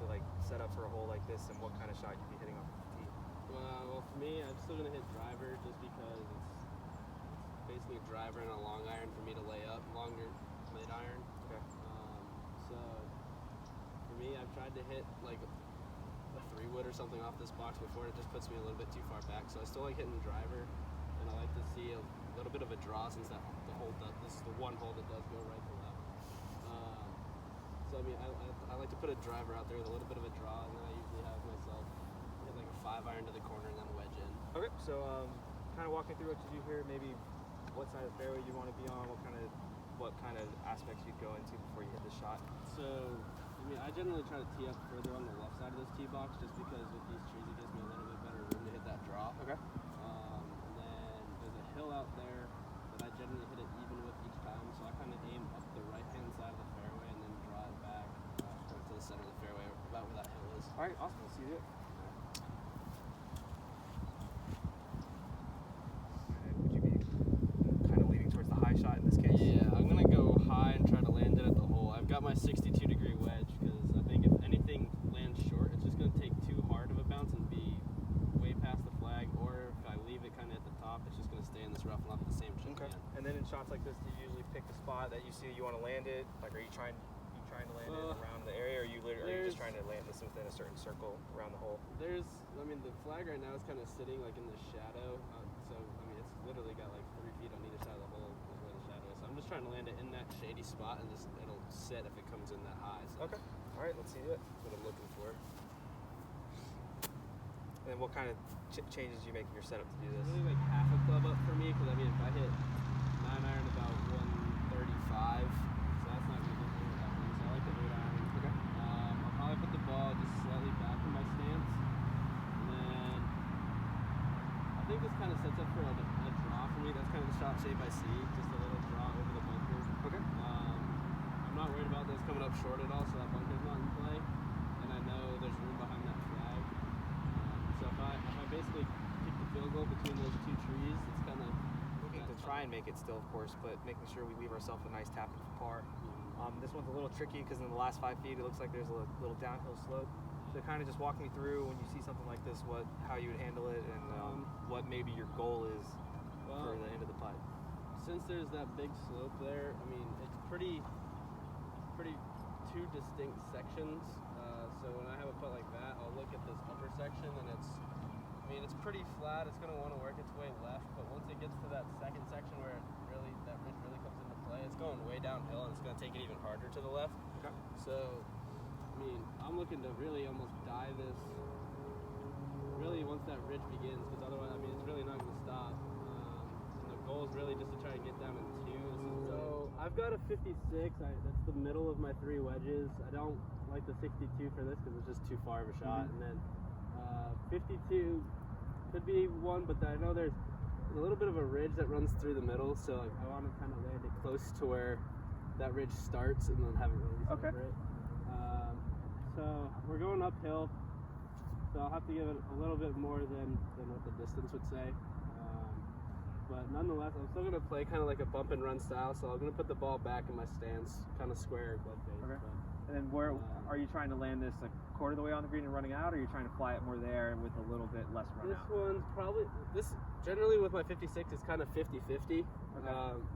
to like set up for a hole like this, and what kind of shot you'd be hitting off the tee? Well, for me, I'm still gonna hit driver just because it's basically a driver and a long iron for me to lay up, longer mid iron. Okay. So for me, I've tried to hit like a 3-wood or something off this box before, and it just puts me a little bit too far back. So I still like hitting the driver, and I like to see a little bit of a draw since the hole this is the one hole that does go right to left. So I mean, I like to put a driver out there with a little bit of a draw, and then I usually have myself hit like a 5-iron to the corner and then wedge in. Okay. So kind of walk me through what you do here. Maybe what side of the fairway you want to be on. What kind of aspects you'd go into before you hit the shot. So I mean, I generally try to tee up further on the left side of this tee box just because with these trees it gives me a little bit better room to hit that draw. Okay. And then there's a hill out there that I generally hit it even with each time, so I kind of aim up the right-hand side of the fairway and then draw it back to the center of the fairway, about where that hill is. All right. Awesome. Let's see it. Would you be kind of leaning towards the high shot in this case? Yeah, I'm gonna go high and try to land it at the hole. I've got my 62-degree wedge because I think if anything lands short, it's just gonna take too hard of a bounce and be way past the flag. Or if I leave it kind of at the top, it's just gonna stay in this rough and off the same chip again. And then in shots like this, do you usually pick the spot that you see you want to land it? Like, are you trying to land it around the area, or are you just trying to land this within a certain circle around the hole? I mean, the flag right now is kind of sitting like in the shadow. So I mean, it's literally got like 3 feet on either side of the hole is where the shadow is. So I'm just trying to land it in that shady spot, and it'll sit if it comes in that high. So Okay. All right. Let's see it. that's what I'm looking for. And what kind of changes do you make in your setup to do this? Really like half a club up for me, because I mean, if I hit 9-iron about 135, so that's not gonna get me that one. So I like the 8-iron. Okay. I'll probably put the ball just slightly back in my stance, and then I think this kind of sets up for a draw for me. That's kind of the shot shape I see, just a little draw over the bunker. Okay. I'm not worried about this coming up short at all, so that bunker's not in play, and I know there's room behind that flag. So if I basically kick the field goal between those two trees, it's kind of Looking to try and make it still, of course, but making sure we leave ourselves a nice tap in for par. This one's a little tricky because in the last 5 feet, it looks like there's a little downhill slope. So kind of just walk me through when you see something like this, how you would handle it, and what maybe your goal is for the end of the putt. Since there's that big slope there, I mean, it's pretty two distinct sections. So when I have a putt like that, I'll look at this upper section, and it's pretty flat. It's going to want to work its way left, but once it gets to that second section where that ridge really comes into play, it's going way downhill, and it's going to take it even harder to the left. Okay. So, I mean, I'm looking to really almost die this really once that ridge begins, because otherwise, I mean, it's really not going to stop. And the goal is really just to try to get down in 2. So I've got a 56. That's the middle of my 3 wedges. I don't like the 62 for this because it's just too far of a shot. And then 52 could be one, but I know there's a little bit of a ridge that runs through the middle, so I want to kind of land it close to where that ridge starts and then have it really separate. So we're going uphill, so I'll have to give it a little bit more than what the distance would say. But nonetheless, I'm still going to play kind of like a bump and run style, so I'm going to put the ball back in my stance, kind of square glove face. Okay. But, and then where are you trying to land this a quarter of the way on the green and running out, or are you trying to fly it more there with a little bit less run this out? one's probably, generally with my 56, it's kind of 50-50. Okay.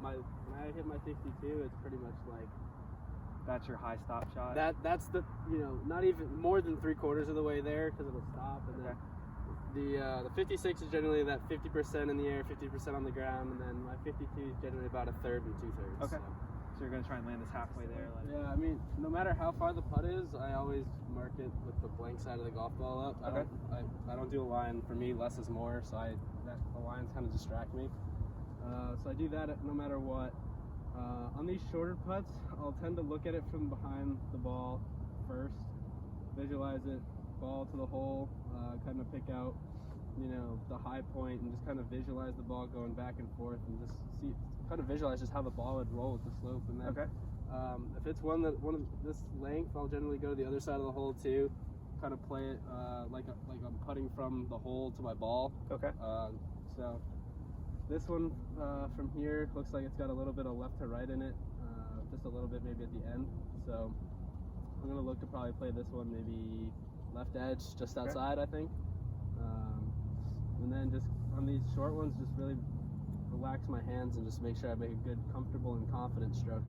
When I hit my 62, it's pretty much like, That's your high stop shot? that's the, not even more than 3/4 of the way there, because it'll stop. And Okay. then the 56 is generally that 50% in the air, 50% on the ground, and then my 52 is generally about 1/3 and 2/3. Okay. So you're going to try and land this halfway there? Yeah, I mean, no matter how far the putt is, I always mark it with the blank side of the golf ball up. Okay. I don't do a line. For me, less is more, so the lines kind of distract me. So I do that no matter what. On these shorter putts, I'll tend to look at it from behind the ball first, visualize it, ball to the hole, kind of pick out, the high point, and just kind of visualize the ball going back and forth, and just kind of visualize just how the ball would roll with the slope. And then, Okay. if it's one of this length, I'll generally go to the other side of the hole too, kind of play it like I'm putting from the hole to my ball. Okay. So this one from here looks like it's got a little bit of left to right in it, just a little bit maybe at the end. So I'm gonna look to probably play this one maybe left edge, just outside, I think. And then just on these short ones, just really relax my hands and just make sure I make a good, comfortable and confident stroke.